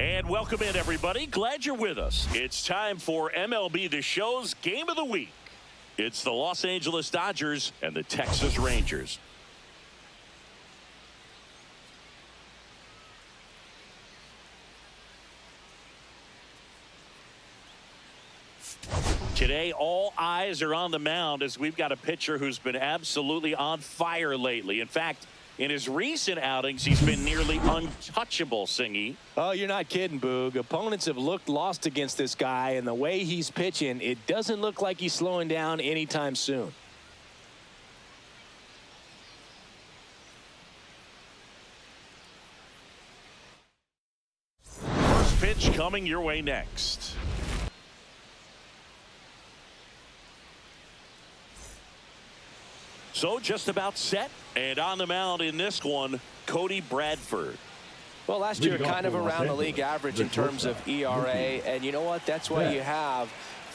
And welcome in, everybody. Glad you're with us. It's time for MLB The Show's Game of the Week. It's the Los Angeles Dodgers and the Texas Rangers. Today, all eyes are on the mound as we've got a pitcher who's been absolutely on fire lately. In fact, in his recent outings, he's been nearly untouchable, Singy. Oh, you're not kidding, Boog. Opponents have looked lost against this guy, and the way he's pitching, it doesn't look like he's slowing down anytime soon. First pitch coming your way next. So just about set, and on the mound in this one, Cody Bradford. Well, last year kind of around the league average in terms of ERA, and you know what? That's why you have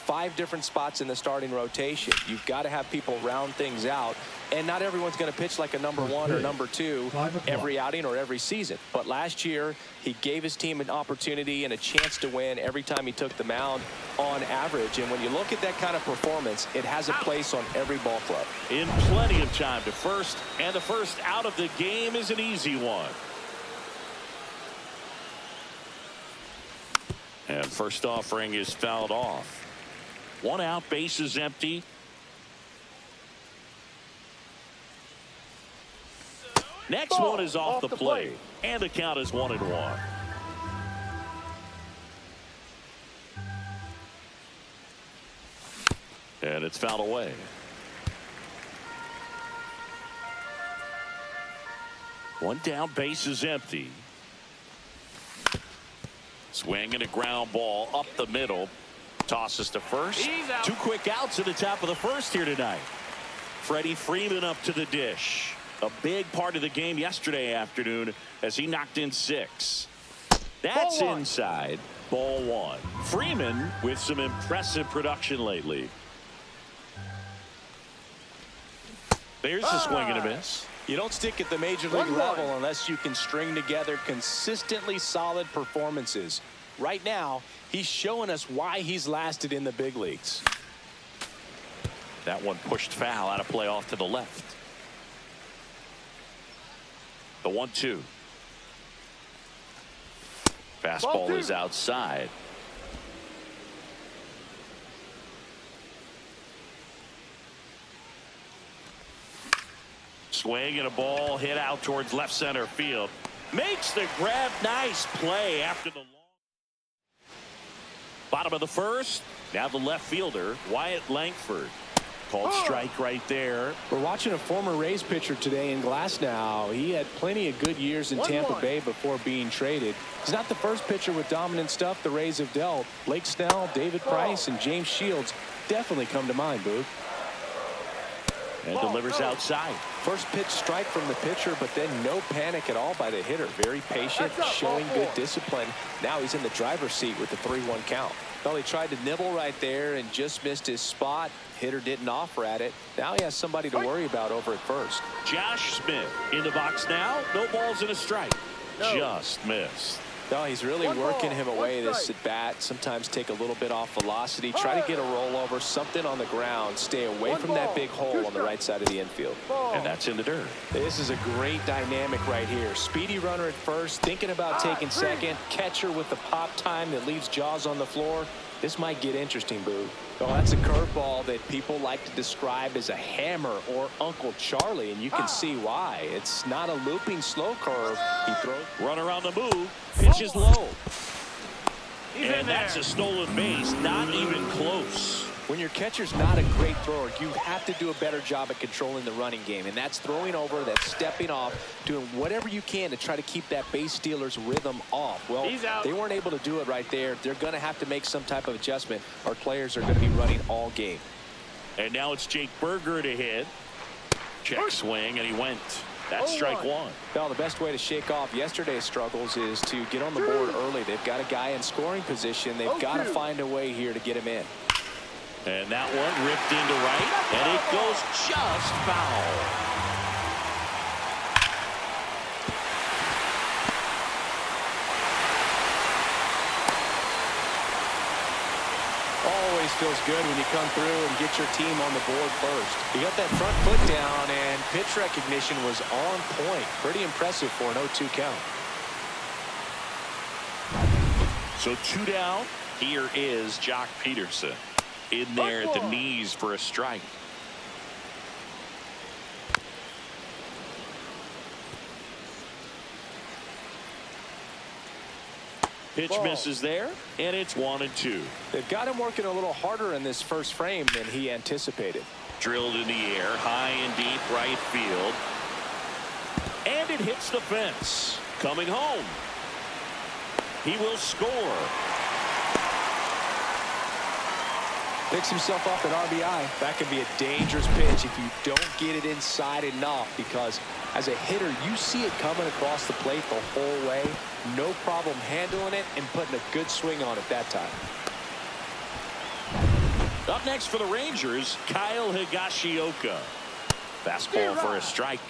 5 different spots in the starting rotation. You've got to have people round things out, and not everyone's going to pitch like a number 1 or number 2 every outing or every season. But last year, he gave his team an opportunity and a chance to win every time he took the mound on average. And when you look at that kind of performance, it has a place on every ball club. In plenty of time to first, and the first out of the game is an easy one. And first offering is fouled off. 1 out, bases empty. Next one is off the plate, and the count is 1-1. And it's fouled away. One down, bases empty. Swing and a ground ball up the middle. Tosses to first. 2 quick outs at the top of the first here tonight. Freddie Freeman up to the dish. A big part of the game yesterday afternoon as he knocked in 6. That's inside. Ball 1. Freeman with some impressive production lately. There's a swing and a miss. You don't stick at the major league level unless you can string together consistently solid performances. Right now, he's showing us why he's lasted in the big leagues. That one pushed foul out of play off to the left. The 1-2. Fastball is outside. Swing and a ball hit out towards left center field. Makes the grab. Nice play after the long. Bottom of the first. Now the left fielder, Wyatt Langford. Called strike right there. We're watching a former Rays pitcher today in Glasnow. He had plenty of good years in Tampa Bay before being traded. He's not the first pitcher with dominant stuff the Rays have dealt. Blake Snell, David Price, and James Shields definitely come to mind, Boog. And delivers outside. First pitch strike from the pitcher, but then no panic at all by the hitter. Very patient, showing good discipline. Now he's in the driver's seat with the 3-1 count. Well, he tried to nibble right there and just missed his spot. Hitter didn't offer at it. Now he has somebody to worry about over at first. Josh Smith in the box now. No balls and a strike. Just missed. No, he's really working him away this at bat. Sometimes take a little bit off velocity. Try to get a rollover, something on the ground. Stay away from that big hole on the right side of the infield. And that's in the dirt. This is a great dynamic right here. Speedy runner at first, thinking about taking second. Catcher with the pop time that leaves Jaws on the floor. This might get interesting, Boo. Oh, that's a curveball that people like to describe as a hammer or Uncle Charlie, and you can see why. It's not a looping slow curve. He throws. Run around the move. Pitches low. And that's a stolen base. Not even close. When your catcher's not a great thrower, you have to do a better job at controlling the running game, and that's throwing over, that's stepping off, doing whatever you can to try to keep that base stealer's rhythm off. Well, they weren't able to do it right there. They're going to have to make some type of adjustment. Our players are going to be running all game. And now it's Jake Burger to hit. Check swing, and he went. That's strike 1. Well, the best way to shake off yesterday's struggles is to get on the board early. They've got a guy in scoring position. They've got to find a way here to get him in. And that one ripped into right, and it goes just foul. feels good when you come through and get your team on the board first. He got that front foot down, and pitch recognition was on point. Pretty impressive for an 0-2 count. So 2 down. Here is Joc Pederson in there at the knees for a strike. Pitch misses there, and it's 1-2. They've got him working a little harder in this first frame than he anticipated. Drilled in the air, high and deep right field. And it hits the fence. Coming home. He will score. Picks himself up at RBI. That can be a dangerous pitch if you don't get it inside enough, because as a hitter, you see it coming across the plate the whole way. No problem handling it and putting a good swing on it that time. Up next for the Rangers, Kyle Higashioka. Fastball for a strike.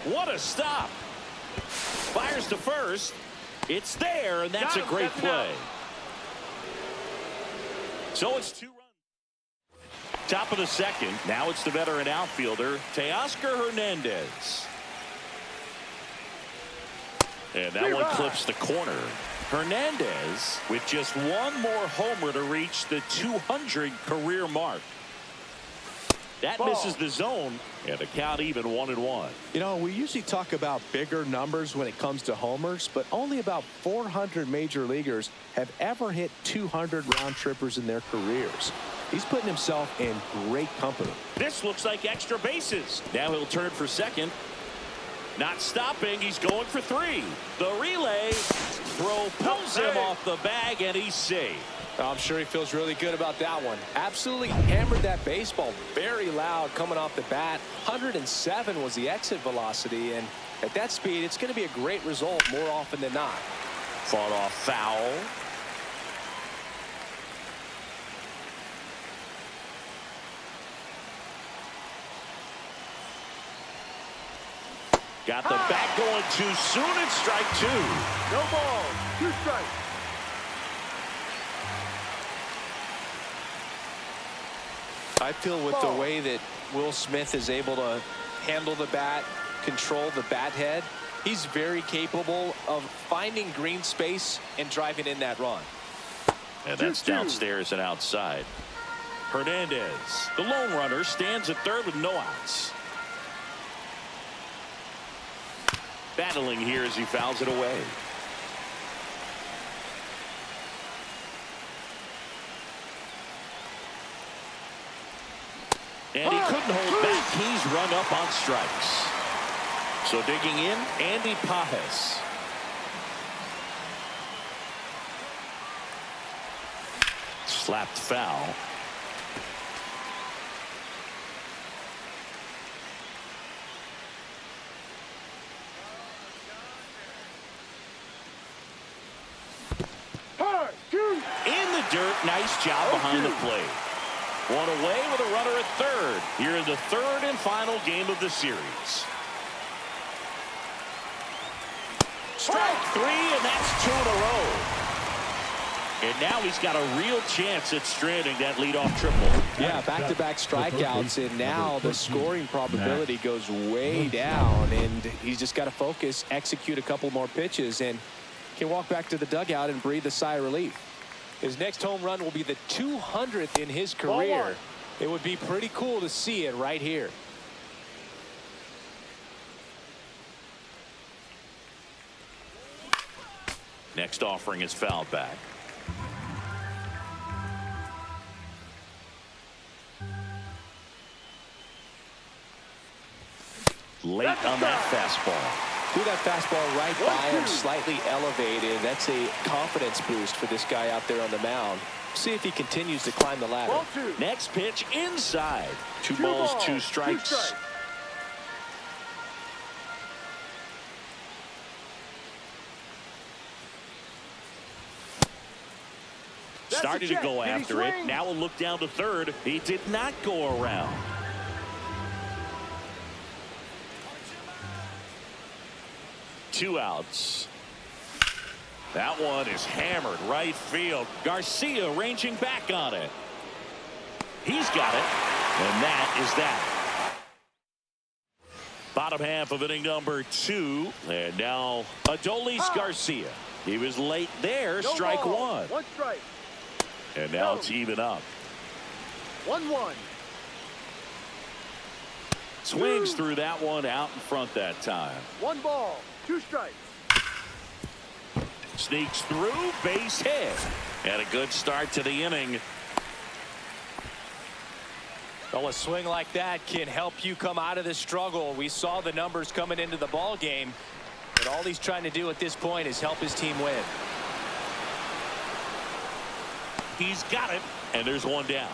What a stop. Fires to first. It's there, and that's a great play. So it's 2 runs. Top of the second. Now it's the veteran outfielder, Teoscar Hernandez. And that one clips the corner. Hernandez with just one more homer to reach the 200 career mark. That misses the zone, and the count even 1-1. You know, we usually talk about bigger numbers when it comes to homers, but only about 400 major leaguers have ever hit 200 round trippers in their careers. He's putting himself in great company. This looks like extra bases. Now he'll turn for second. Not stopping. He's going for 3. The relay throw pulls him off the bag, and he's safe. I'm sure he feels really good about that one. Absolutely hammered that baseball very loud coming off the bat. 107 was the exit velocity, and at that speed, it's going to be a great result more often than not. Fought off foul. Got the bat going too soon, and strike 2. No ball, 2 strikes. I feel with the way that Will Smith is able to handle the bat, control the bat head, he's very capable of finding green space and driving in that run. And that's downstairs and outside. Hernandez, the lone runner, stands at third with no outs. Battling here as he fouls it away. And he couldn't hold back. He's run up on strikes. So digging in, Andy Pajes. Slapped foul. In the dirt, nice job behind the plate. One away with a runner at third here in the 3rd and final game of the series. Strike 3, and that's 2 in a row. And now he's got a real chance at stranding that leadoff triple. Yeah, back-to-back strikeouts, and now the scoring probability goes way down, and he's just got to focus, execute a couple more pitches, and can walk back to the dugout and breathe a sigh of relief. His next home run will be the 200th in his career. It would be pretty cool to see it right here. Next offering is fouled back. Late on that fastball. Threw that fastball right by him, slightly elevated. That's a confidence boost for this guy out there on the mound. See if he continues to climb the ladder. Next pitch inside. 2 balls, 2 strikes. Started to go after it. Now we'll look down to third. He did not go around. Two outs. That one is hammered right field. Garcia ranging back on it. He's got it. And that is that. Bottom half of inning number 2. And now Adolis Garcia. He was late there. No strike ball. 1. 1 strike. And now it's even up. 1-1. Swings through that one out in front that time. 1 ball. 2 strikes. Sneaks through, base hit. And a good start to the inning. Well, a swing like that can help you come out of the struggle. We saw the numbers coming into the ball game, but all he's trying to do at this point is help his team win. He's got it, and there's one down.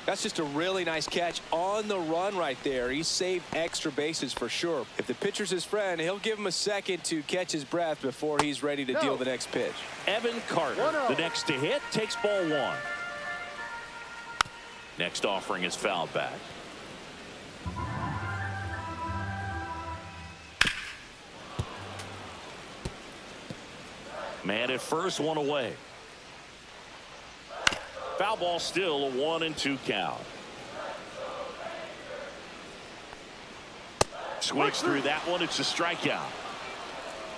That's just a really nice catch on the run right there. He saved extra bases for sure. If the pitcher's his friend, he'll give him a second to catch his breath before he's ready to deal the next pitch. Evan Carter, the next to hit, takes ball 1. Next offering is fouled back. Man at first, 1 away. Foul ball, still a 1-2 count. Swings through that one. It's a strikeout.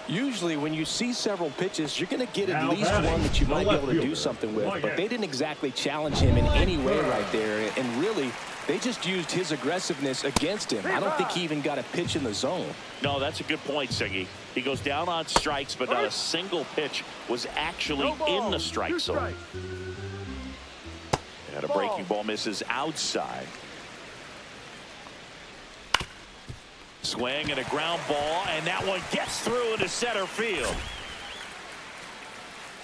Usually when you see several pitches, you're going to get at least one that you might be able to do something with, but they didn't exactly challenge him in any way right there, and really they just used his aggressiveness against him. I don't think he even got a pitch in the zone. No, that's a good point, Siggy. He goes down on strikes, but not a single pitch was actually in the strike zone. And a breaking ball misses outside. Swing and a ground ball, and that one gets through into center field.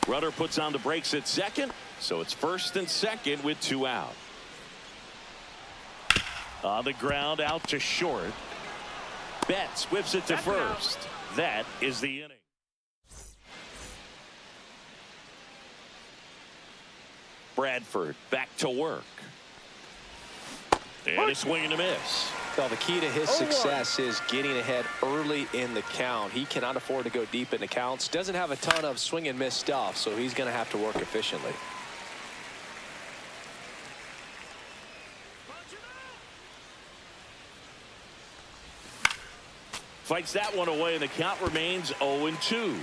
Rudder puts on the brakes at second, so it's first and second with 2 out. On the ground, out to short. Betts whips it to first. That is the inning. Bradford back to work. And a swing and a miss. Well, the key to his success is getting ahead early in the count. He cannot afford to go deep in the counts. Doesn't have a ton of swing and miss stuff, so he's going to have to work efficiently. Fights that one away, and the count remains 0-2.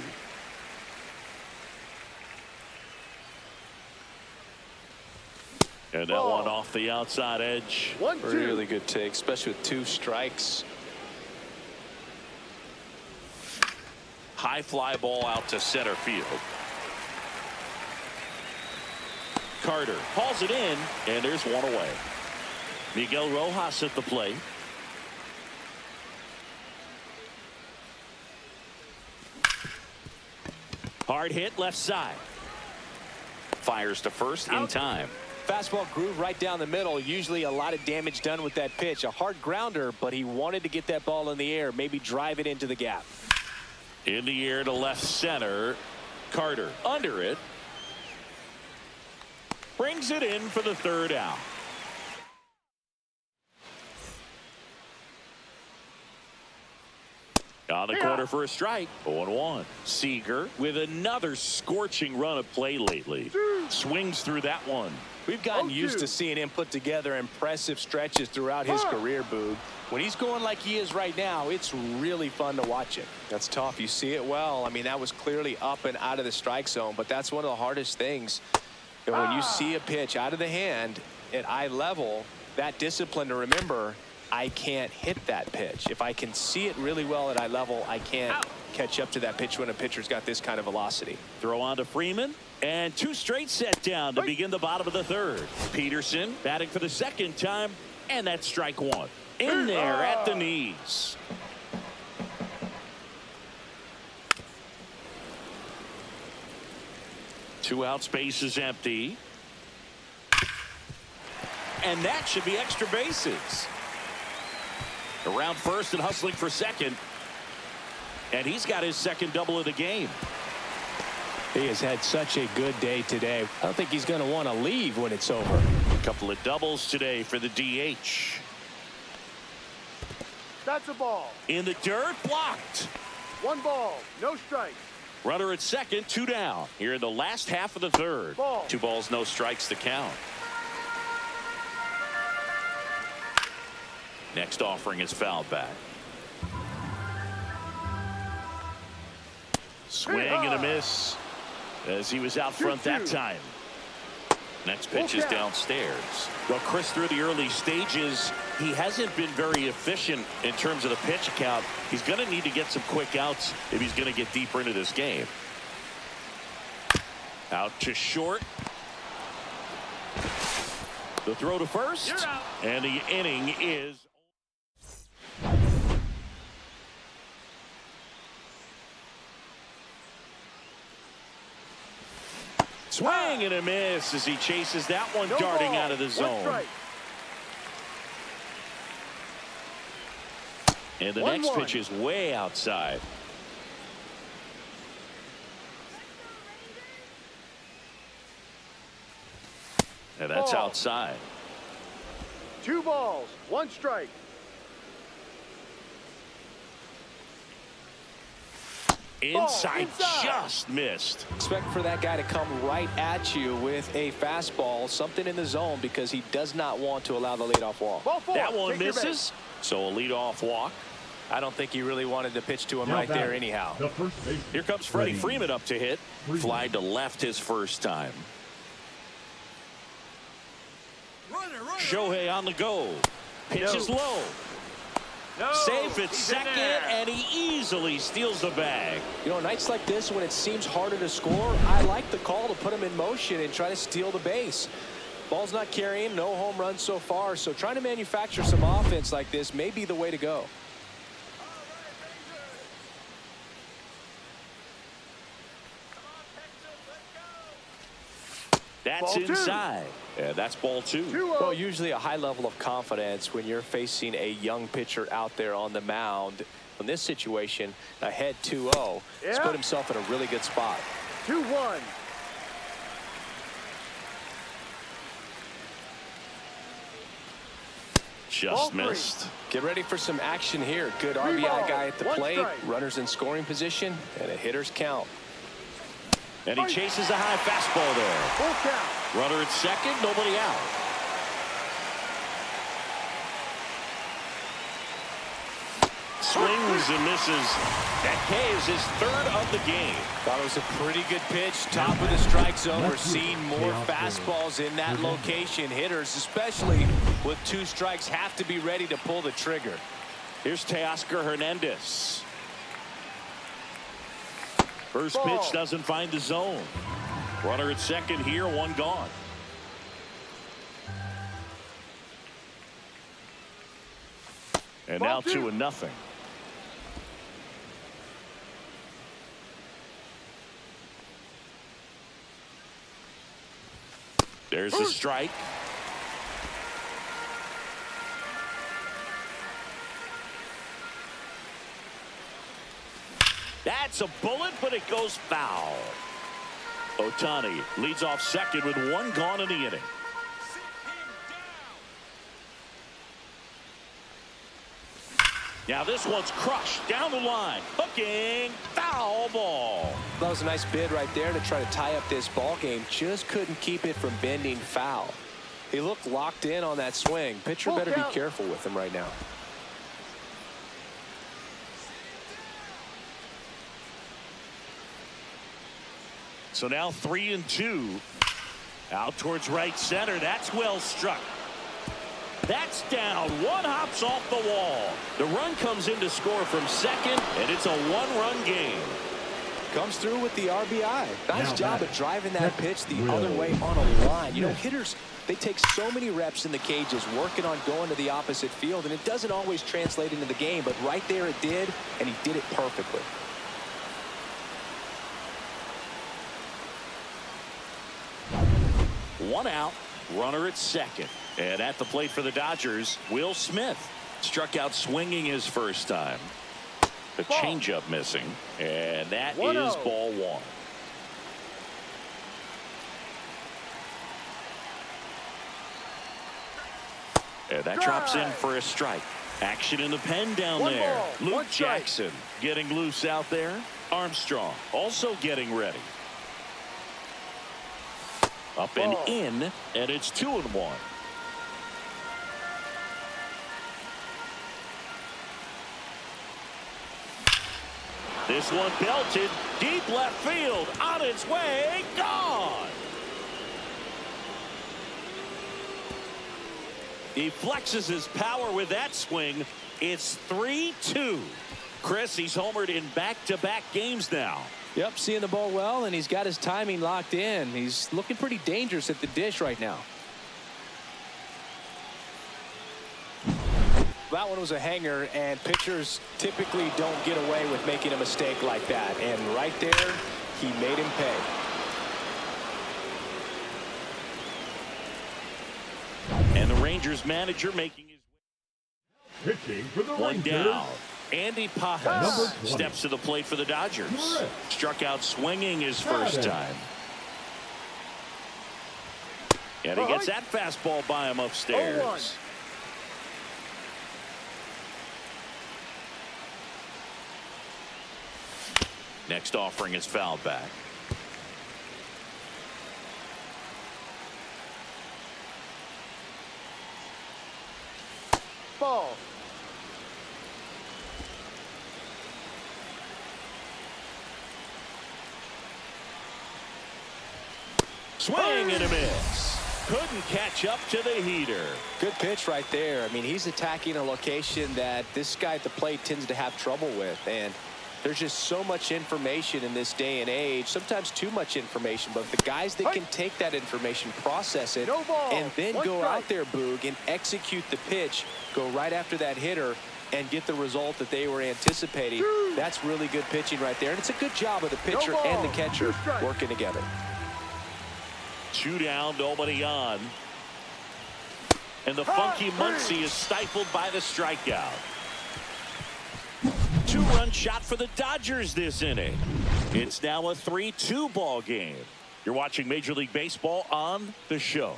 And that one off the outside edge. 1-2. Really good take, especially with 2 strikes. High fly ball out to center field. Carter hauls it in, and there's 1 away. Miguel Rojas at the plate. Hard hit left side. Fires to first in time. Fastball groove right down the middle. Usually a lot of damage done with that pitch. A hard grounder, but he wanted to get that ball in the air, maybe drive it into the gap. In the air to left center. Carter under it. Brings it in for the 3rd out. On the corner for a strike. 0-1. Seager with another scorching run of play lately. Swings through that one. We've gotten used to seeing him put together impressive stretches throughout his career, Boog. When he's going like he is right now, it's really fun to watch him. That's tough. You see it well. I mean, that was clearly up and out of the strike zone, but that's one of the hardest things. And when you see a pitch out of the hand at eye level, that discipline to remember, I can't hit that pitch. If I can see it really well at eye level, I can't catch up to that pitch when a pitcher's got this kind of velocity. Throw on to Freeman, and 2 straight set down to begin the bottom of the 3rd. Pederson batting for the 2nd time, and that's strike 1. In there at the knees. Two out, space is empty. And that should be extra bases. Around first and hustling for second. And he's got his 2nd double of the game. He has had such a good day today. I don't think he's going to want to leave when it's over. A couple of doubles today for the DH. That's a ball. In the dirt, blocked. 1 ball, no strikes. Runner at second, 2 down. Here in the last half of the third. Ball. 2 balls, no strikes to count. Next offering is fouled back. Swing and a miss as he was out front that time. Next pitch is downstairs. Well, Chris, through the early stages, he hasn't been very efficient in terms of the pitch count. He's going to need to get some quick outs if he's going to get deeper into this game. Out to short. The throw to first. And the inning is... Swing and a miss as he chases that one darting out of the zone. And the next pitch is way outside. And that's outside. 2 balls, 1 strike. Inside, just missed. Expect for that guy to come right at you with a fastball, something in the zone, because he does not want to allow the leadoff walk. That one misses, so a leadoff walk. I don't think he really wanted to pitch to him right there anyhow. Here comes Freddie Freeman up to hit. Fly to left his first time. Shohei on the go. Pitch is low. Safe at second, and he easily steals the bag. You know, nights like this when it seems harder to score, I like the call to put him in motion and try to steal the base. Ball's not carrying, no home runs so far, so trying to manufacture some offense like this may be the way to go. That's inside. Yeah, that's ball 2. Well, usually a high level of confidence when you're facing a young pitcher out there on the mound. In this situation, ahead 2-0, he's put himself in a really good spot. 2-1. Just missed. Get ready for some action here. Good RBI guy at the plate. Runners in scoring position and a hitter's count. And he chases a high fastball there. Full count. Runner at second, nobody out. Swings and misses. That K is his 3rd of the game. Thought it was a pretty good pitch. Top of the strike zone. We're seeing more fastballs in that location. Hitters, especially with 2 strikes, have to be ready to pull the trigger. Here's Teoscar Hernandez. First pitch doesn't find the zone. Runner at second here, 1 gone. And now 2-0. There's the strike. That's a bullet, but it goes foul. Ohtani leads off second with 1 gone in the inning. Now this one's crushed down the line. Hooking, foul ball. That was a nice bid right there to try to tie up this ball game. Just couldn't keep it from bending foul. He looked locked in on that swing. Pitcher better be careful with him right now. So now 3-2. Out towards right center. That's well struck. That's down. 1 hops off the wall. The run comes in to score from second, and it's a 1-run game. Comes through with the RBI. Nice job of driving that pitch the other way on a line. You know, hitters, they take so many reps in the cages working on going to the opposite field, and it doesn't always translate into the game, but right there it did, and he did it perfectly. One out, runner at second. And at the plate for the Dodgers, Will Smith struck out swinging his first time. The changeup missing, and that is ball 1. And that drops in for a strike. Action in the pen down One there. ball, Luke one strike. Jackson getting loose out there. Armstrong also getting ready. Up and Ball. in, and it's 2-1. This one belted deep left field, on its way, gone. He flexes his power with that swing. It's 3-2. Chris, he's homered in back-to-back games now. Yep, seeing the ball well, and he's got his timing locked in. He's looking pretty dangerous at the dish right now. That one was a hanger, and pitchers typically don't get away with making a mistake like that. And right there, he made him pay. And the Rangers manager making his Pitching for the one Rangers. down. Andy Number Pajas 20. steps to the plate for the Dodgers. Correct. Struck out swinging his first time. And he gets that fastball by him upstairs. 0-1. Next offering is fouled back. Ball. Swing and a miss. Couldn't catch up to the heater. Good pitch right there. I mean, he's attacking a location that this guy at the plate tends to have trouble with. And there's just so much information in this day and age, sometimes too much information. But the guys that can take that information, process it, No ball. and then One go strike. out there, Boog, and execute the pitch, go right after that hitter, and get the result that they were anticipating. That's really good pitching right there. And it's a good job of the pitcher ball. and the catcher 2 strikes. working together. 2 down, nobody on. And the funky Muncie is stifled by the strikeout. 2-run shot for the Dodgers this inning. It's now a 3-2 ball game. You're watching Major League Baseball on the show.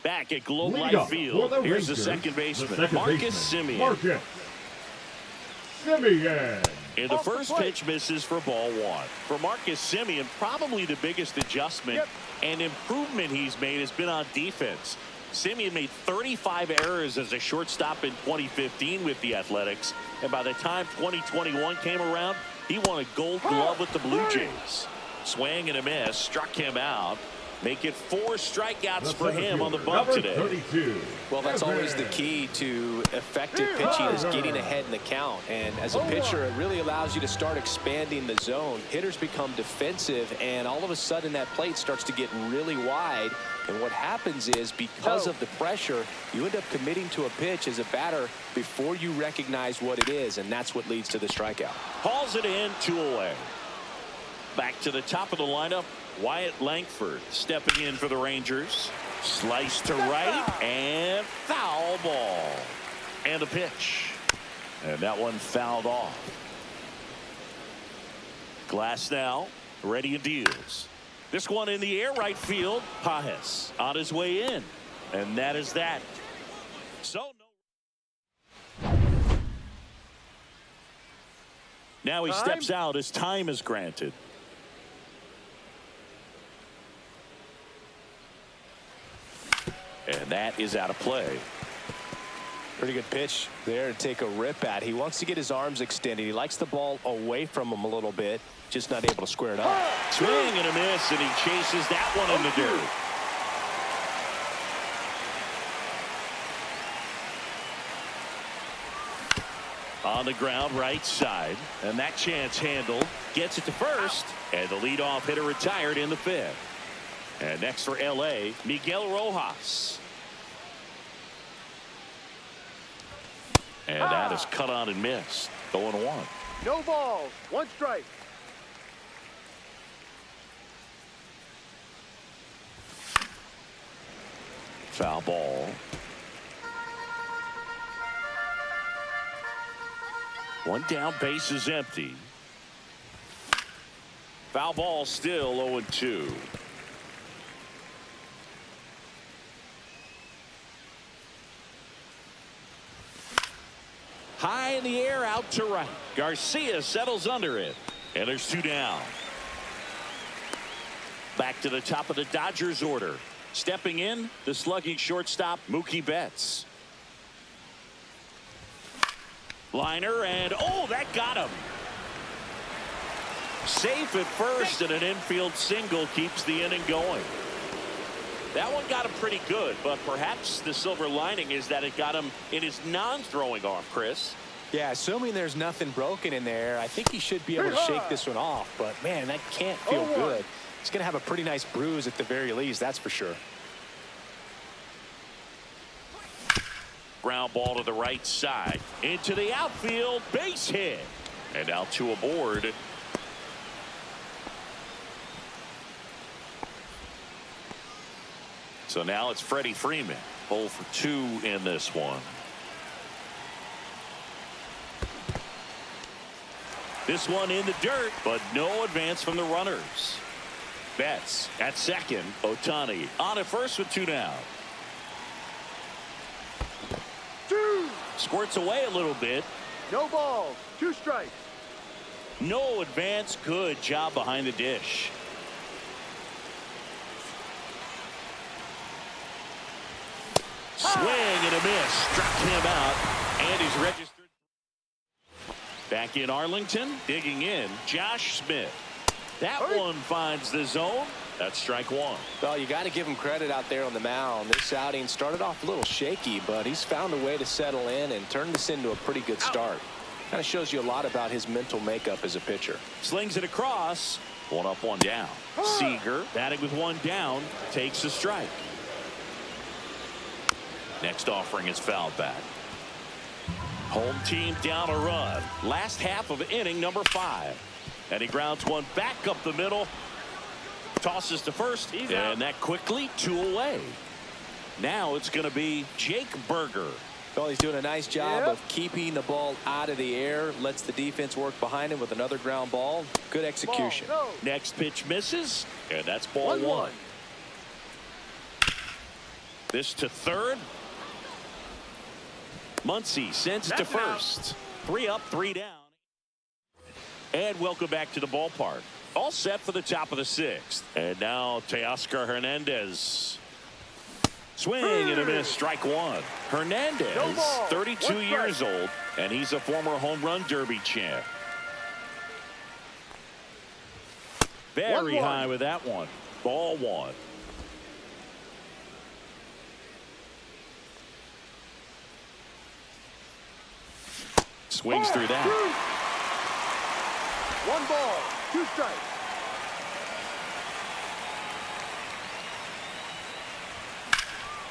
Back at Globe Lead Life off for Field. the Here's the Rangers, second baseman, second Marcus baseman, Semien. Marcus Semien. And the Off the first plate. pitch misses for ball one. For Marcus Semien, probably the biggest adjustment and improvement he's made has been on defense. Semien made 35 errors as a shortstop in 2015 with the Athletics. And by the time 2021 came around, he won a gold glove with the Blue Jays. Swing and a miss, struck him out. Make it 4 strikeouts for him on the bump Number today. 32. Well, that's always the key to effective pitching, is getting ahead in the count. And as a pitcher, it really allows you to start expanding the zone. Hitters become defensive, and all of a sudden that plate starts to get really wide. And what happens is, because of the pressure, you end up committing to a pitch as a batter before you recognize what it is, and that's what leads to the strikeout. Hauls it in, 2 away. Back to the top of the lineup, Wyatt Langford stepping in for the Rangers. Slice to right and foul ball. And a pitch. And that one fouled off. Glass now, ready and deals. This one in the air right field. Pajas on his way in. And that is that. So now he steps out as time is granted. And that is out of play. Pretty good pitch there to take a rip at. He wants to get his arms extended. He likes the ball away from him a little bit, just not able to square it up. Swing and a miss, and he chases that one in the dirt. On the ground, right side, and that chance handled. Gets it to first, and the leadoff hitter retired in the 5th. And next for L.A., Miguel Rojas. And that is cut on and missed. 0-1. No balls. 1 strike. Foul ball. 1 down, base is empty. Foul ball, still 0-2. High in the air, out to right. Garcia settles under it. And there's 2 down. Back to the top of the Dodgers order. Stepping in, the slugging shortstop, Mookie Betts. Liner, and oh, that got him. Safe at first, and an infield single keeps the inning going. That one got him pretty good, but perhaps the silver lining is that it got him in his non-throwing arm, Chris. Yeah, assuming there's nothing broken in there, I think he should be able to shake this one off. But, man, that can't feel good. He's going to have a pretty nice bruise at the very least, that's for sure. Ground ball to the right side. Into the outfield, base hit. And out to aboard. So now it's Freddie Freeman. 0 for 2 in this one. This one in the dirt, but no advance from the runners. Betts at second. Ohtani on at first with 2 down. Squirts away a little bit. No balls. 2 strikes. No advance. Good job behind the dish. Swing and a miss. Struck him out. And he's registered. Back in Arlington. Digging in. Josh Smith. That one finds the zone. That's strike 1. Well, you got to give him credit out there on the mound. This outing started off a little shaky, but he's found a way to settle in and turn this into a pretty good start. Kind of shows you a lot about his mental makeup as a pitcher. Slings it across. 1 up, 1 down. Seager batting with 1 down. Takes a strike. Next offering is fouled back. Home team down a run. Last half of inning number 5. And he grounds one back up the middle. Tosses to first. And that quickly 2 away. Now it's going to be Jake Burger. Well, he's doing a nice job of keeping the ball out of the air. Lets the defense work behind him with another ground ball. Good execution. Next pitch misses. And that's ball 1. This to third. Muncy sends it to first. 3 up, 3 down. And welcome back to the ballpark. All set for the top of the 6th. And now Teoscar Hernandez. Swing and a miss. Strike 1. Hernandez, 32 years old, and he's a former home run derby champ. Very high with that one. Ball 1. Swings through that. 1 ball, 2 strikes.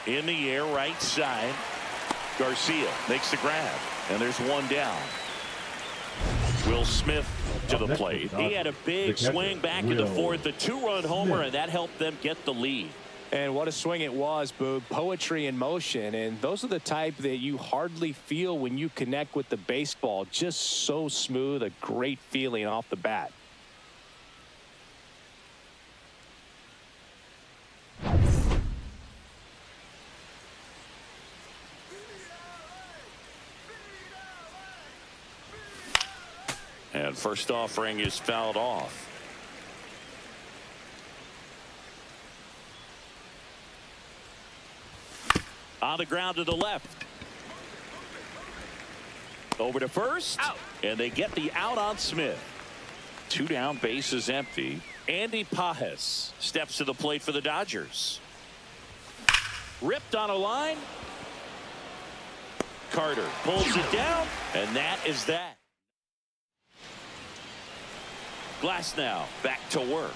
In the air, right side. Garcia makes the grab, and there's 1 down. Will Smith to the plate. He had a big swing back in the 4th, a 2-run homer, and that helped them get the lead. And what a swing it was, Boog. Poetry in motion. And those are the type that you hardly feel when you connect with the baseball. Just so smooth, a great feeling off the bat. And first offering is fouled off. On the ground to the left. Over to first. Out. And they get the out on Smith. 2 down, base is empty. Andy Pajes steps to the plate for the Dodgers. Ripped on a line. Carter pulls it down, and that is that. Glass now back to work.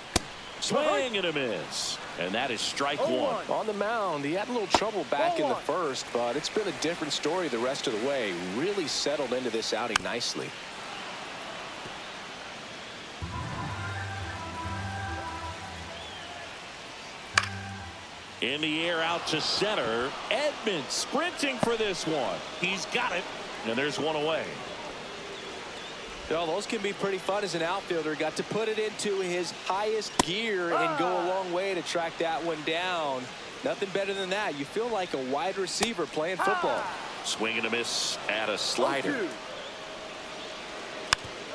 Swing and a miss. And that is strike 1. On the mound, he had a little trouble back in the 1st, but it's been a different story the rest of the way. Really settled into this outing nicely. In the air, out to center. Edman sprinting for this one. He's got it. And there's 1 away. Well, those can be pretty fun as an outfielder. Got to put it into his highest gear and go a long way to track that one down. Nothing better than that. You feel like a wide receiver playing football. Swing and a miss at a slider.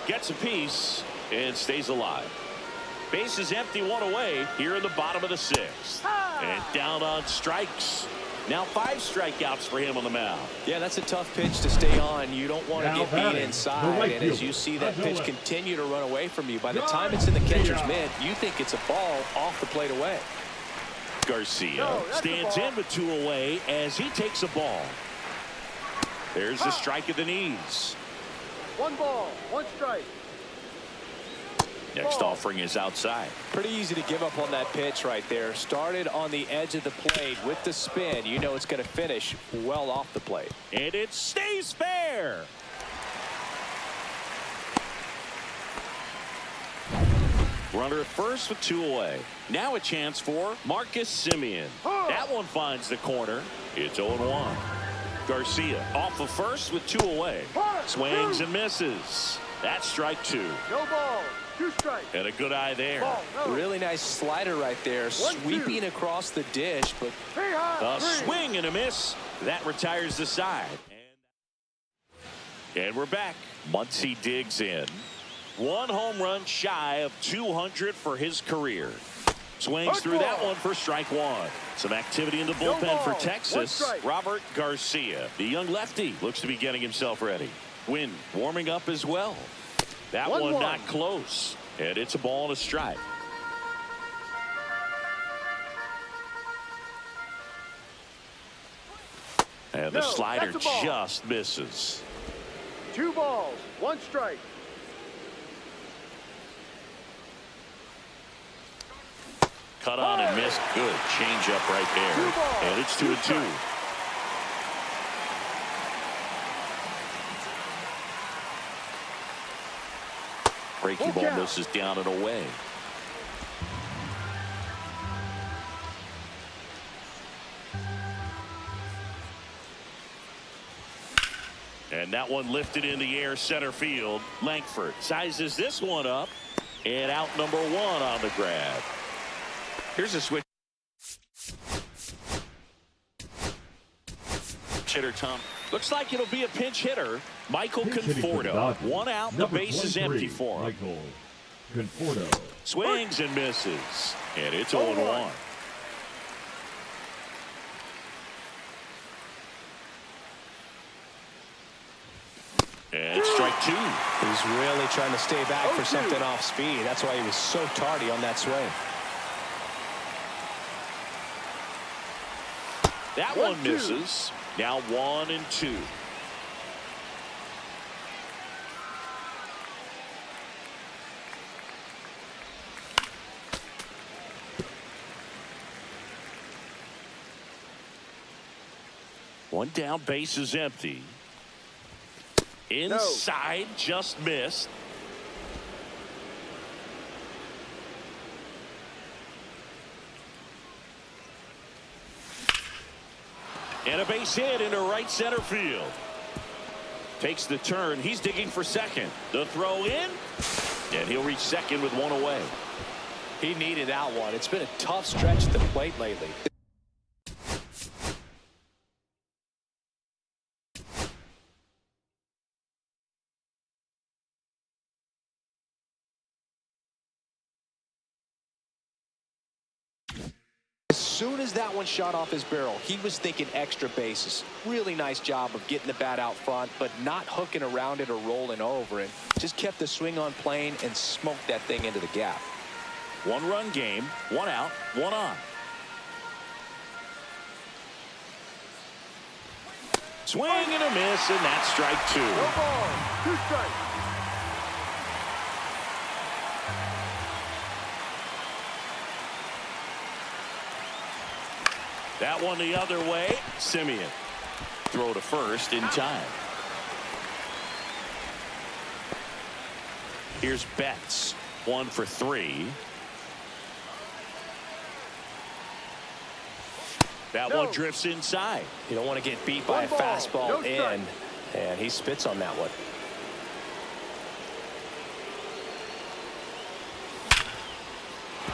Gets a piece and stays alive. Base is empty, one away here in the bottom of the sixth. And down on strikes. Now 5 strikeouts for him on the mound. Yeah, that's a tough pitch to stay on. You don't want to get beat inside. And as you see that pitch continue to run away from you, by the time it's in the catcher's mitt, you think it's a ball off the plate away. Garcia stands in with 2 away as he takes a ball. There's the strike at the knees. 1 ball, 1 strike. Next offering is outside. Pretty easy to give up on that pitch right there. Started on the edge of the plate with the spin. You know it's going to finish well off the plate. And it stays fair. Runner at first with 2 away. Now a chance for Marcus Semien. That one finds the corner. It's 0-1. Garcia off of first with 2 away. Swings and misses. That's strike 2. No ball. 2 strikes. And a good eye there. Really nice slider right there. Sweeping across the dish, but a swing and a miss. That retires the side. And we're back. Muncy digs in. 1 home run shy of 200 for his career. Swings through that one for strike 1. Some activity in the bullpen for Texas. Robert Garcia, the young lefty, looks to be getting himself ready. Wynn warming up as well. That one not close. And it's a ball and a strike. And the slider just misses. 2 balls, 1 strike. Cut on and missed. Good change up right there. And it's 2-2. Breaking ball misses down and away. And that one lifted in the air center field. Langford sizes this one up. And out number 1 on the grab. Here's a switch. Hitter Tom. Looks like it'll be a pinch hitter. Michael Conforto. 1 out. The base is empty for him. Michael Conforto. Swings and misses. And it's 0-1. And strike 2. He's really trying to stay back for something off speed. That's why he was so tardy on that swing. That one misses. Now 1-2. One down, base is empty. Inside, just missed. And a base hit into right center field. Takes the turn. He's digging for second. The throw in. And he'll reach second with 1 away. He needed that one. It's been a tough stretch at the plate lately. As soon as that one shot off his barrel, he was thinking extra bases. Really nice job of getting the bat out front, but not hooking around it or rolling over it. Just kept the swing on plane and smoked that thing into the gap. 1-run game, 1 out, 1 on. Swing and a miss, and that's strike 2. No ball, 2 strikes. That one the other way. Semien. Throw to first in time. Here's Betts. 1 for 3. That one drifts inside. You don't want to get beat by a fastball in. And he spits on that one.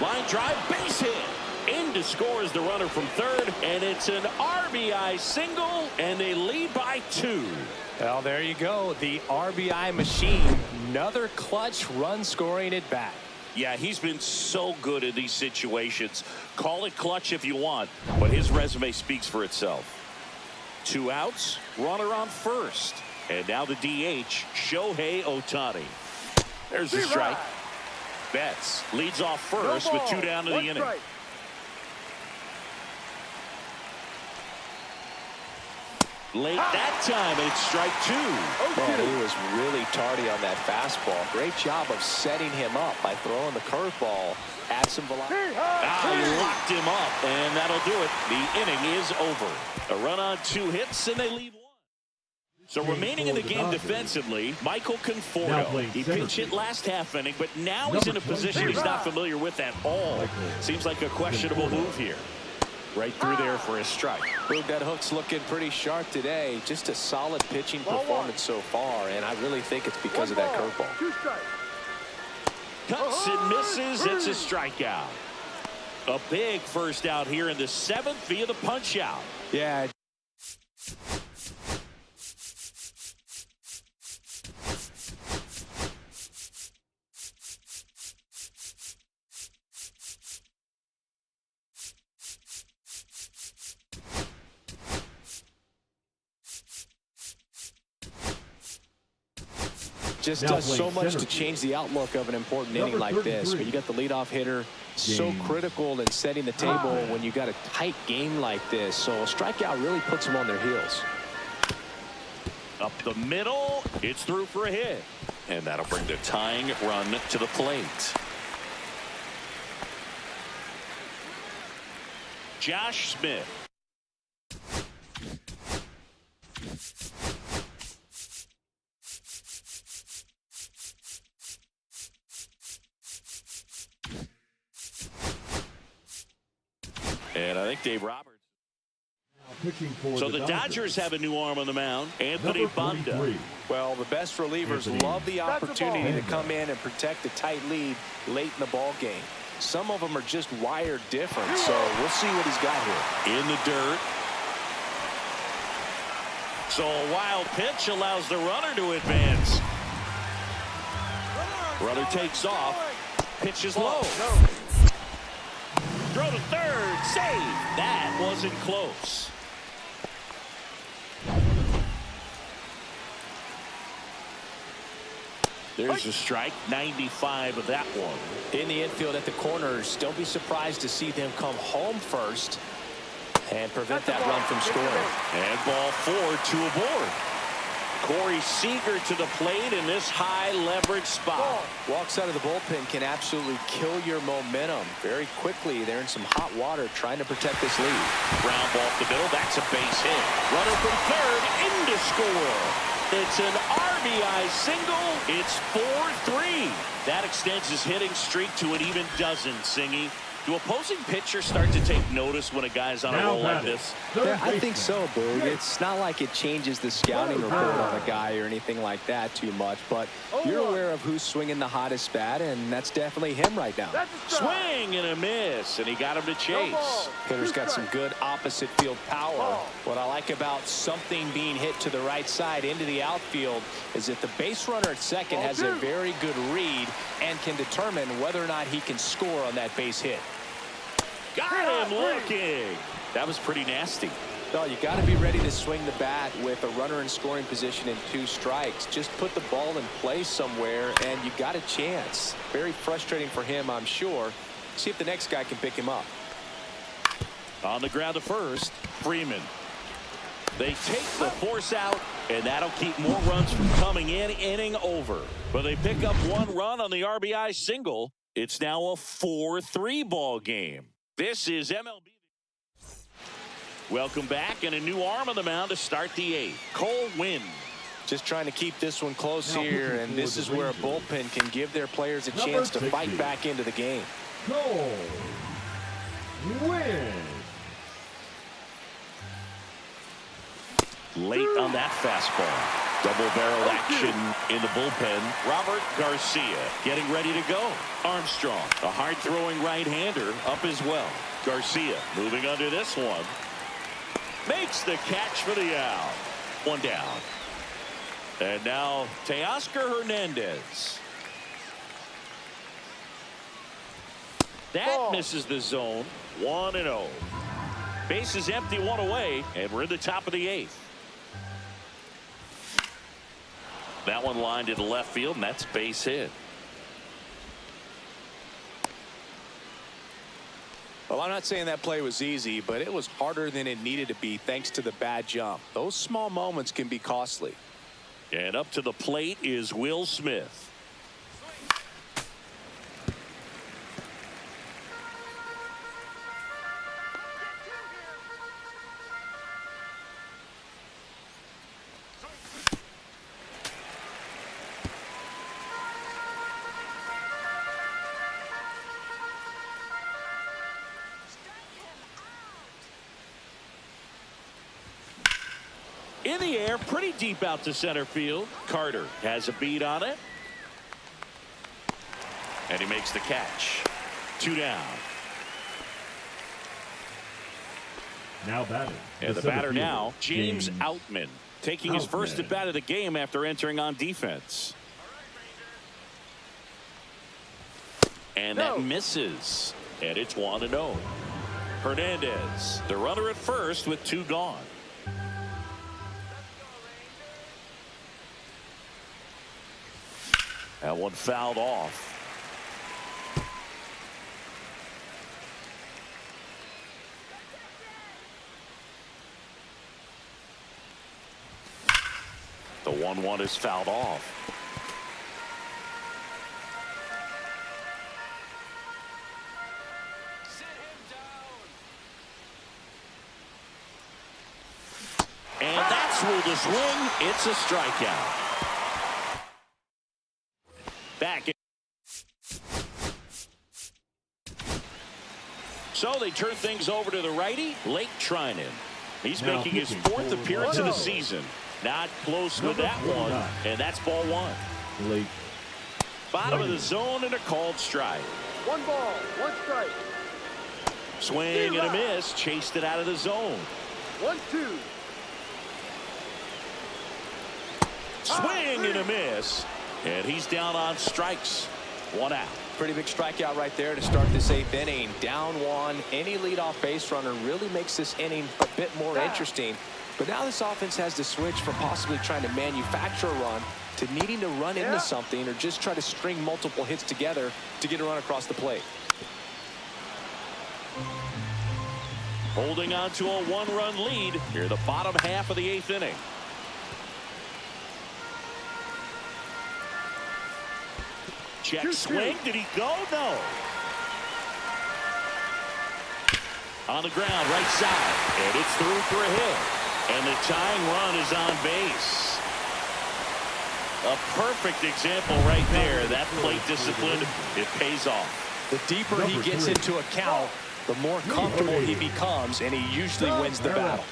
Line drive, base hit. In to score is the runner from third, and it's an RBI single, and they lead by 2. Well, there you go. The RBI machine. Another clutch run scoring at bat. Yeah, he's been so good in these situations. Call it clutch if you want, but his resume speaks for itself. 2 outs, runner on first. And now the DH, Shohei Ohtani. There's the strike. Betts leads off first with 2 down to the inning. Late that time, and it's strike 2. Well, he was really tardy on that fastball. Great job of setting him up by throwing the curveball. Add some velocity. He locked him up, and that'll do it. The inning is over. A run on 2 hits, and they leave 1. So remaining in the game defensively, Michael Conforto. He pinch hit last half inning, but now he's in a position he's not familiar with at all. Seems like a questionable move here. Right through there for a strike. Boog, that hook's looking pretty sharp today. Just a solid pitching performance so far, and I really think it's because of that curveball. 2 strikes. Cuts and misses. It's a strikeout. A big first out here in the 7th via the punch out. Yeah. Just does so much to change the outlook of an important inning like this. When you got the leadoff hitter, so critical in setting the table when you got a tight game like this. So a strikeout really puts them on their heels. Up the middle, it's through for a hit. And that'll bring the tying run to the plate. Josh Smith. And I think Dave Roberts. So the Dodgers have a new arm on the mound, Anthony Banda. Well, the best relievers love the opportunity to come in and protect a tight lead late in the ball game. Some of them are just wired different, so we'll see what he's got here. In the dirt. So a wild pitch allows the runner to advance. Runner takes off. Pitch is low. Throw to third. Save. That wasn't close. There's a strike. 95 of that one. In the infield at the corners, don't be surprised to see them come home first and prevent that run from scoring. And ball 4, 2 aboard. Corey Seager to the plate in this high leverage spot. Walks out of the bullpen can absolutely kill your momentum very quickly. They're in some hot water trying to protect this lead. Ground ball up the middle. That's a base hit. Runner from third in to score. It's an RBI single. It's 4-3. That extends his hitting streak to an even dozen, Singy. Do opposing pitchers start to take notice when a guy's on a roll like this? Yeah, I think so, Boog. It's not like it changes the scouting report on a guy or anything like that too much, but you're aware of who's swinging the hottest bat, and that's definitely him right now. Swing and a miss, and he got him to chase. Hitter's got some good opposite field power. What I like about something being hit to the right side into the outfield is that the base runner at second has a very good read and can determine whether or not he can score on that base hit. Got him looking. That was pretty nasty. No, you got to be ready to swing the bat with a runner in scoring position and 2 strikes. Just put the ball in play somewhere, and you got a chance. Very frustrating for him, I'm sure. See if the next guy can pick him up. On the ground to first, Freeman. They take the force out, and that'll keep more runs from coming in. Inning over. But they pick up 1 run on the RBI single. It's now a 4-3 ball game. This is MLB. Welcome back, and a new arm on the mound to start the 8th. Cole Winn. Just trying to keep this one close here, and this is where a bullpen can give their players a chance to fight back into the game. Cole Winn. Late on that fastball. Double-barrel action in the bullpen. Robert Garcia getting ready to go. Armstrong, a hard-throwing right-hander, up as well. Garcia moving under this one. Makes the catch for the out. One down. And now Teoscar Hernandez. That misses the zone. 1-0. Base is empty, one away, and we're in the top of the 8th. That one lined into left field, and that's base hit. Well, I'm not saying that play was easy, but it was harder than it needed to be thanks to the bad jump. Those small moments can be costly. And up to the plate is Will Smith. In the air, pretty deep out to center field. Carter has a beat on it. And he makes the catch. 2 down. Now batting. And the batter now, James Outman, taking his first at bat of the game after entering on defense. And that misses. And it's 1-0. Hernandez, the runner at first with 2 gone. That one fouled off. The 1-1 is fouled off. And that's ruled a swing. It's a strikeout. Back. So they turn things over to the righty, Blake Trinan. He's making his 4th appearance of the season. Not close with that one, and that's ball 1. Blake. Bottom of the zone and a called strike. 1 ball, 1 strike. Swing and a miss, chased it out of the zone. 1-2. Swing and a miss. And he's down on strikes. 1 out. Pretty big strikeout right there to start this 8th inning. Down 1. Any leadoff base runner really makes this inning a bit more interesting. But now this offense has to switch from possibly trying to manufacture a run to needing to run into something or just try to string multiple hits together to get a run across the plate. Holding on to a 1-run lead here, the bottom half of the 8th inning. Check swing. Did he go? No. On the ground, right side. And it's through for a hit. And the tying run is on base. A perfect example right there. That plate discipline, it pays off. The deeper he gets into a count, the more comfortable he becomes, and he usually wins the battle.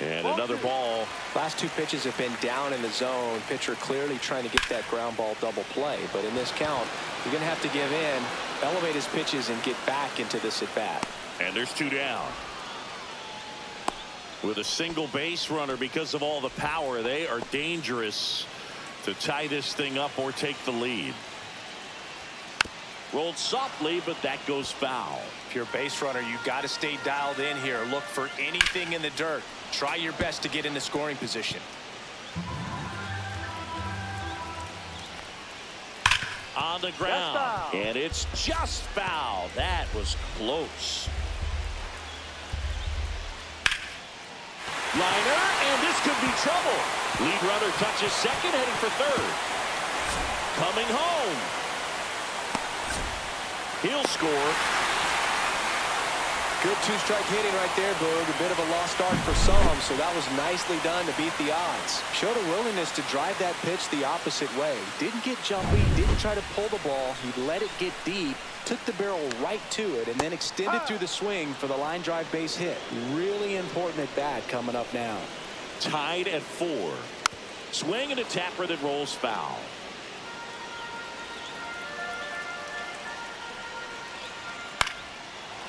And another ball. Last 2 pitches have been down in the zone. Pitcher clearly trying to get that ground ball double play. But in this count, you're going to have to give in, elevate his pitches, and get back into this at bat. And there's 2 down. With a single base runner, because of all the power, they are dangerous to tie this thing up or take the lead. Rolled softly, but that goes foul. If you're a base runner, you've got to stay dialed in here. Look for anything in the dirt. Try your best to get in the scoring position. On the ground, and it's just foul. That was close. Liner, and this could be trouble. Lead runner touches second, heading for third. Coming home. He'll score. Good 2-strike hitting right there, Boog. A bit of a lost start for some, so that was nicely done to beat the odds. Showed a willingness to drive that pitch the opposite way. Didn't get jumpy, didn't try to pull the ball. He let it get deep, took the barrel right to it, and then extended through the swing for the line drive base hit. Really important at bat coming up now. Tied at 4. Swing and a tapper that rolls foul.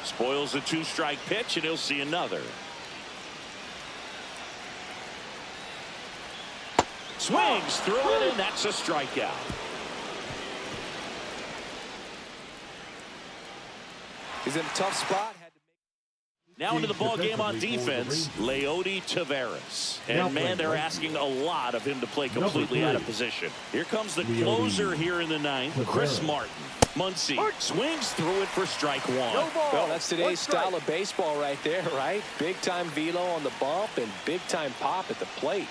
Spoils a 2-strike pitch, and he'll see another. Swings through it, and that's a strikeout. He's in a tough spot. Now into the ball game on defense, Leody Taveras. And man, they're asking a lot of him to play completely out of position. Here comes the closer here in the ninth, Chris Martin. Muncy swings through it for strike one. Well, that's today's style of baseball right there, right? Big time velo on the bump and big time pop at the plate.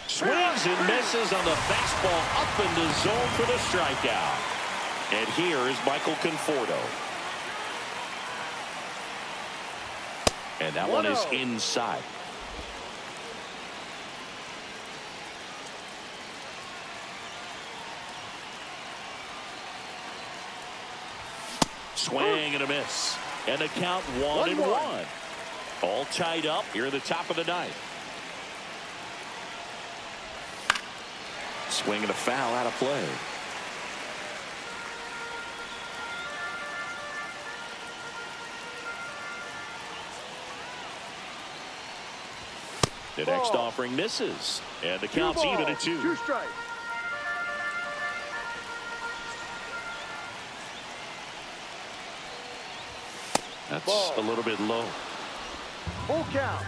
Swings and misses on the fastball up in the zone for the strikeout. And here is Michael Conforto. And that one is inside. Swing and a miss. And the count 1-1. All tied up here at the top of the ninth. Swing and a foul out of play. The next offering misses. And the count's even at 2. 2 strikes. That's a little bit low. Full count.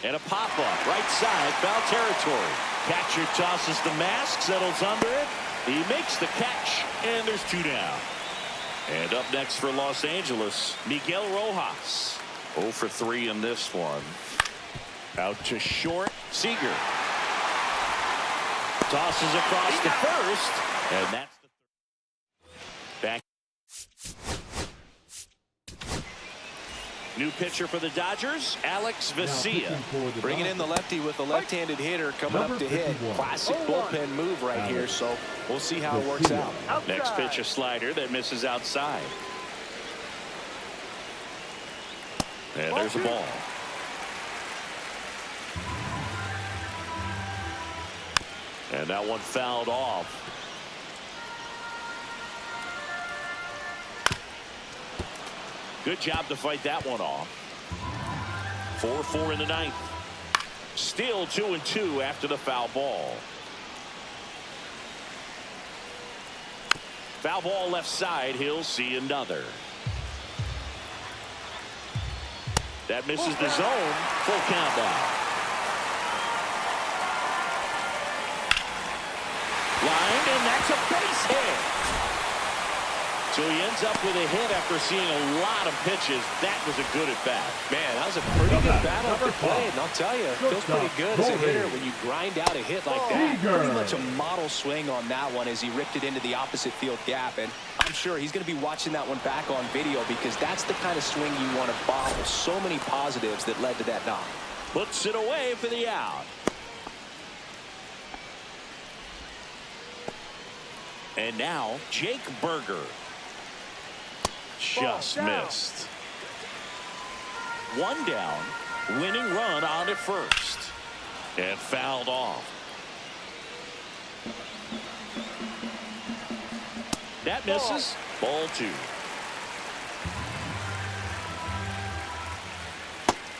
And a pop-up, right side, foul territory. Catcher tosses the mask, settles under it. He makes the catch, and there's 2 down. And up next for Los Angeles, Miguel Rojas. 0 for 3 in this one. Out to short, Seager. Tosses across the first, and that's the third. Back. New pitcher for the Dodgers, Alex Vesia. Bringing in the lefty with a left-handed hitter coming up to hit. Classic bullpen move right here, so we'll see how it works out. Next pitch, a slider that misses outside. And there's the ball. And that one fouled off. Good job to fight that one off. 4-4 in the ninth. Still 2-2 after the foul ball. Foul ball left side. He'll see another. That misses the zone. Full count now. Lined, and that's a base hit. So he ends up with a hit after seeing a lot of pitches. That was a good at-bat. Man, that was a pretty good battle at the plate, and I'll tell you, it feels pretty good as a hitter when you grind out a hit like that. Pretty much a model swing on that one as he ripped it into the opposite field gap, and I'm sure he's going to be watching that one back on video because that's the kind of swing you want to bottle. So many positives that led to that knock. Puts it away for the out. And now, Jake Burger. Just missed. 1 down. Winning run on at first. And fouled off. That misses. Ball 2.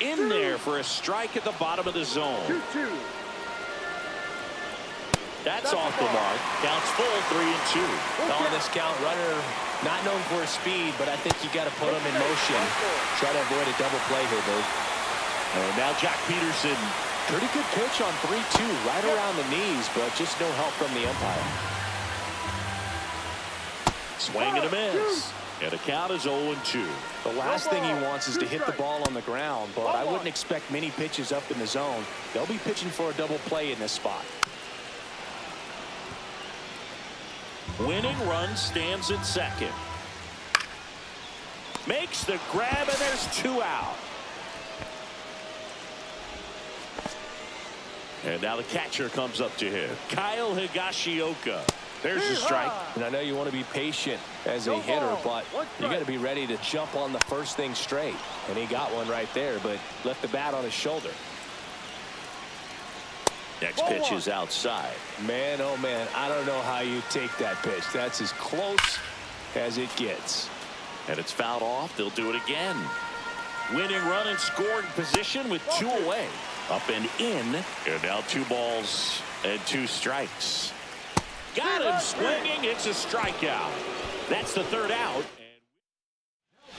In there for a strike at the bottom of the zone. 2-2. That's off the mark. Counts full, 3-2. On this count, runner not known for his speed, but I think you got to put him in motion. Try to avoid a double play here, Dave. And now Joc Pederson. Pretty good pitch on 3-2, right around the knees, but just no help from the umpire. Swing and a miss. And the count is 0-2. The last thing he wants is to hit the ball on the ground, but I wouldn't expect many pitches up in the zone. They'll be pitching for a double play in this spot. Winning run stands at second. Makes the grab, and there's 2 out. And now the catcher comes up to hit. Kyle Higashioka. There's the strike. And I know you want to be patient as a hitter, but you got to be ready to jump on the first thing straight. And he got one right there, but left the bat on his shoulder. Next pitch is outside. Man, oh man, I don't know how you take that pitch. That's as close as it gets. And it's fouled off. They'll do it again. Winning run in scoring position with 2 away. Up and in. And now 2 balls and 2 strikes. Got him swinging. It's a strikeout. That's the 3rd out.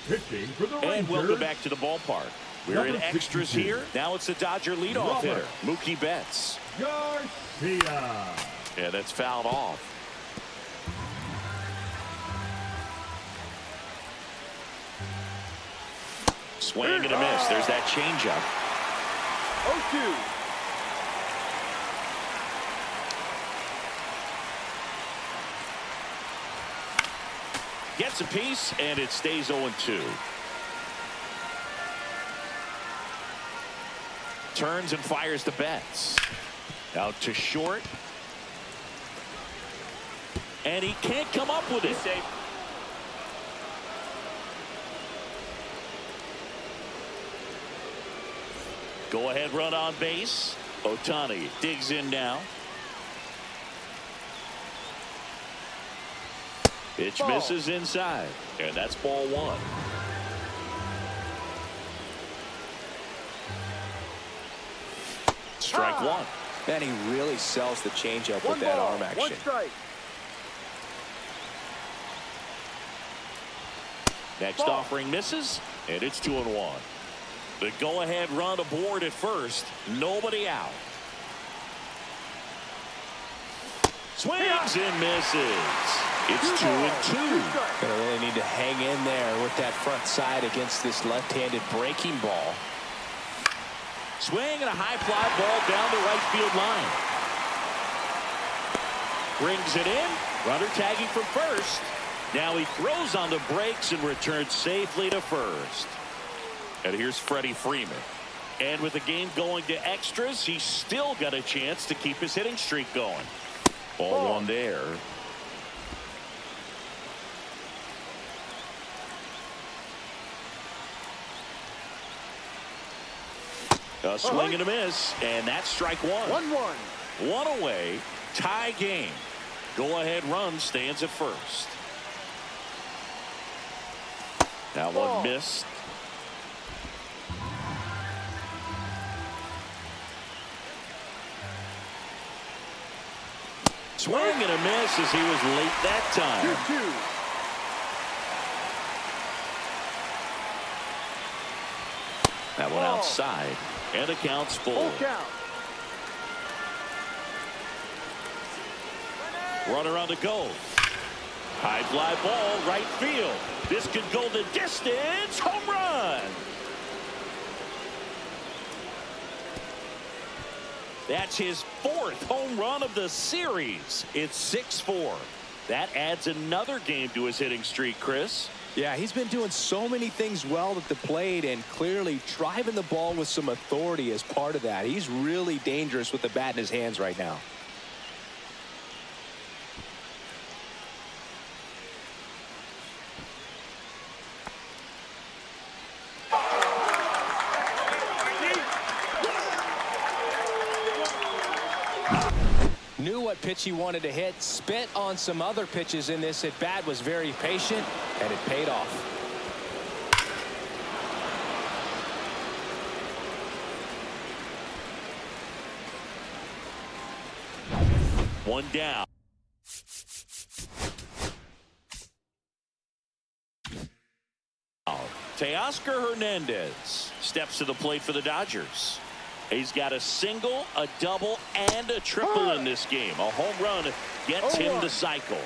Pitching for the Rangers. And welcome back to the ballpark. We're in extras here. Now it's the Dodger leadoff hitter, Mookie Betts. Garcia. Yeah, that's fouled off. Swing and a miss. There's that changeup. 0-2. Gets a piece, and it stays 0-2. Turns and fires the Betts. Out to short. And he can't come up with it. Go ahead run on base. Ohtani digs in now. Pitch misses inside. And that's ball 1. Strike 1. Man, he really sells the changeup with that arm action. 1 strike. Next offering misses, and it's 2-1. The go-ahead run aboard at first. Nobody out. Swings and misses. It's 2-2. Gonna really need to hang in there with that front side against this left-handed breaking ball. Swing and a high fly ball down the right field line. Brings it in. Runner tagging from first. Now he throws on the brakes and returns safely to first. And here's Freddie Freeman. And with the game going to extras, he's still got a chance to keep his hitting streak going. Ball 1 there. A swing and a miss, and that's strike 1. 1-1. 1 away, tie game. Go-ahead run stands at first. Now one missed. Swing and a miss as he was late that time. 2-2. That one outside. And the count's full. Full count. Runner on the go. High fly ball, right field. This could go the distance. Home run. That's his 4th home run of the series. It's 6-4. That adds another game to his hitting streak, Chris. Yeah, he's been doing so many things well at the plate and clearly driving the ball with some authority as part of that. He's really dangerous with the bat in his hands right now. Knew what pitch he wanted to hit, spent on some other pitches in this at bat, was very patient, and it paid off. One down. Teoscar Hernandez steps to the plate for the Dodgers. He's got a single, a double, and a triple in this game. A home run gets him the cycle.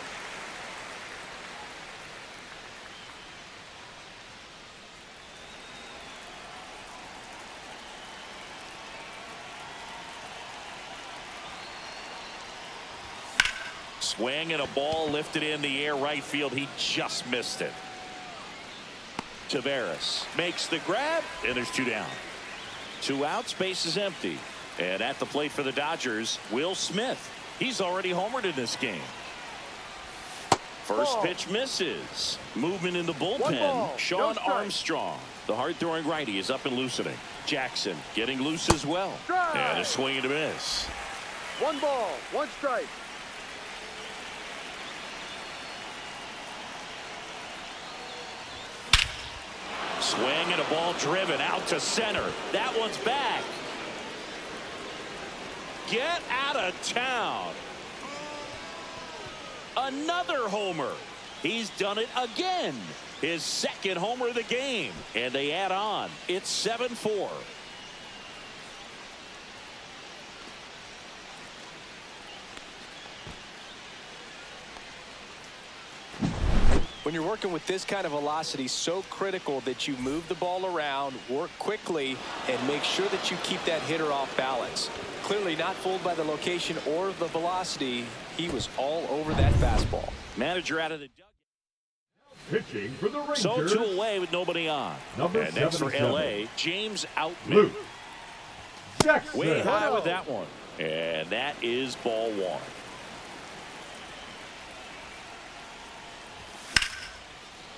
Swing and a ball lifted in the air right field. He just missed it. Tavares makes the grab, and there's 2 down. 2 outs, base is empty. And at the plate for the Dodgers, Will Smith. He's already homered in this game. First pitch misses. Movement in the bullpen. Sean Armstrong. The hard-throwing righty is up and loosening. Jackson getting loose as well. And a swing and a miss. 1 ball, 1 strike. Swing and a ball driven out to center. That one's back. Get out of town. Another homer. He's done it again. His second homer of the game. And they add on. It's 7-4. When you're working with this kind of velocity, so critical that you move the ball around, work quickly, and make sure that you keep that hitter off balance. Clearly not fooled by the location or the velocity. He was all over that fastball. Manager out of the dugout. Pitching for the Rangers. So 2 away with nobody on. Number and next for 77. LA, James Outman. Luke Jackson. Way high with that one. And that is ball 1.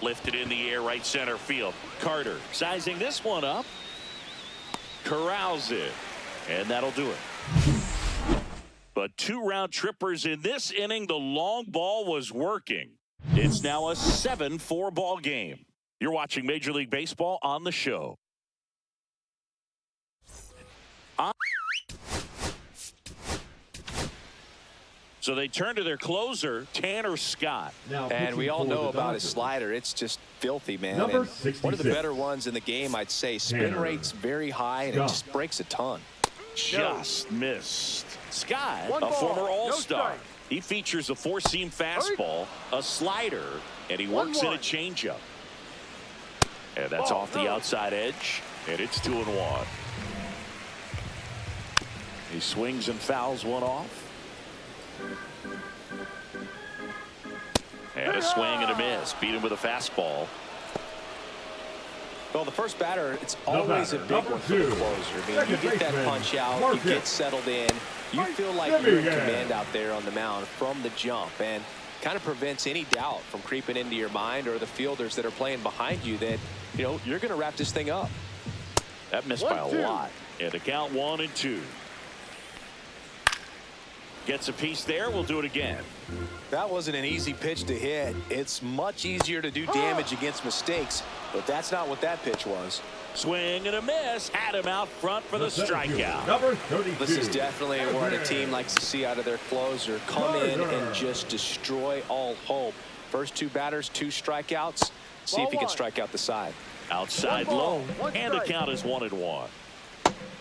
Lifted in the air, right center field. Carter sizing this one up. Corrals it. And that'll do it. But 2 round trippers in this inning. The long ball was working. It's now a 7-4 ball game. You're watching Major League Baseball on the show. So they turn to their closer, Tanner Scott. And we all know about his slider. It's just filthy, man. Number And 66. one of the better ones in the game, I'd say. Spin Tanner rate's very high, and it just breaks a ton. Just missed. Scott, One a ball, former no All-Star. strike. He features a 4-seam fastball, a slider, and he works in a 1-1. changeup. And that's Ball, off the no. outside edge, and it's 2-1. He swings and fouls one off. And a swing and a miss. Beat him with a fastball. Well, the first batter, it's always a big number one for the 2. closer. I mean, you get that Baseman, punch out, Marcus. you get settled in, you feel like Jimmy you're in again. command out there on the mound from the jump, and kind of prevents any doubt from creeping into your mind or the fielders that are playing behind you that, you know, you're going to wrap this thing up. That missed by a 1-2. lot. And the count 1-2. Gets a piece there. We'll do it again. That wasn't an easy pitch to hit. It's much easier to do damage against mistakes, but that's not what that pitch was. Swing and a miss. Had him out front for the strikeout. Number 32. This is definitely what a team likes to see out of their closer. Come in and just destroy all hope. First 2 batters, 2 strikeouts. See if he can strike out the side. Outside 1 ball, low. 1 And the strike. count is 1-1.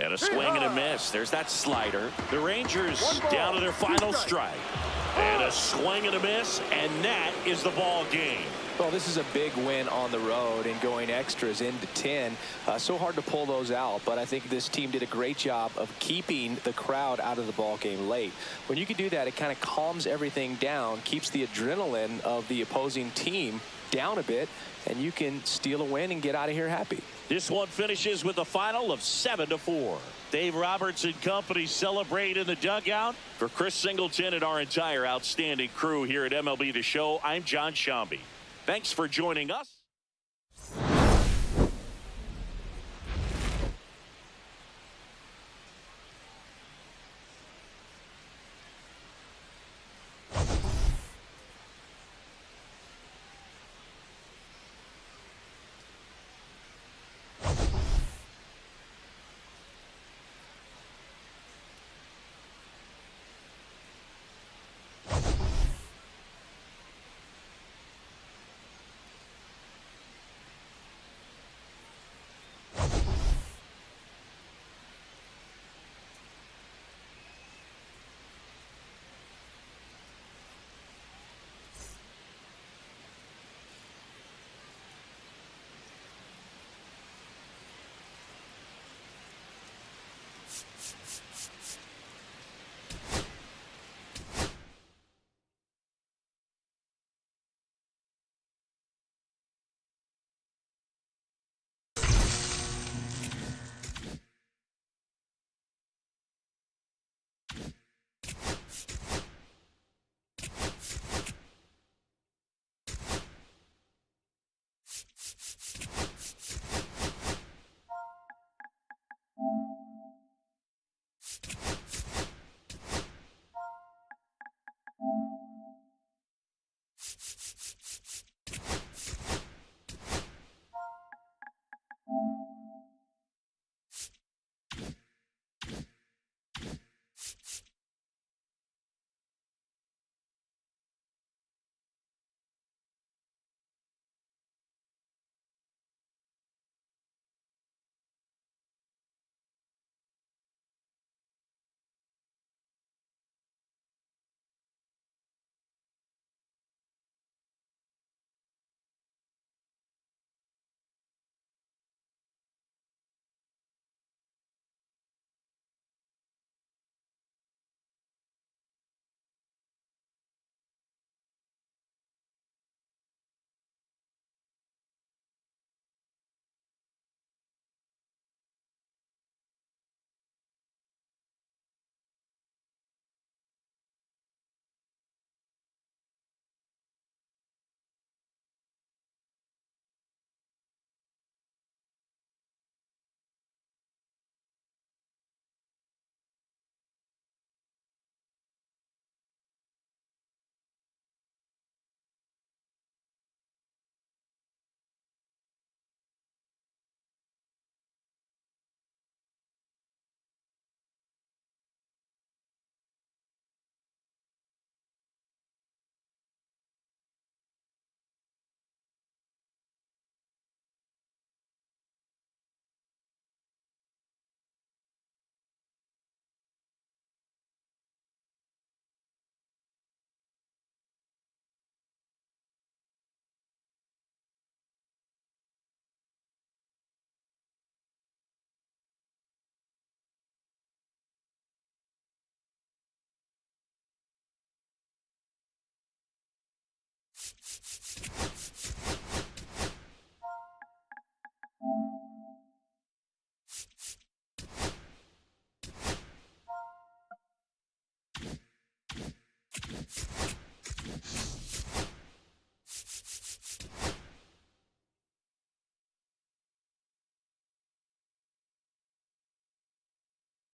And a swing and a miss. There's that slider. The Rangers 1 ball, down to their 2 final strike. strike. And a swing and a miss. And that is the ball game. Well, this is a big win on the road and going extras into 10. So hard to pull those out, but I think this team did a great job of keeping the crowd out of the ball game late. When you can do that, it kind of calms everything down, keeps the adrenaline of the opposing team down a bit, and you can steal a win and get out of here happy. This one finishes with a final of 7-4. Dave Roberts and company celebrate in the dugout. For Chris Singleton and our entire outstanding crew here at MLB The Show, I'm John Shambi. Thanks for joining us.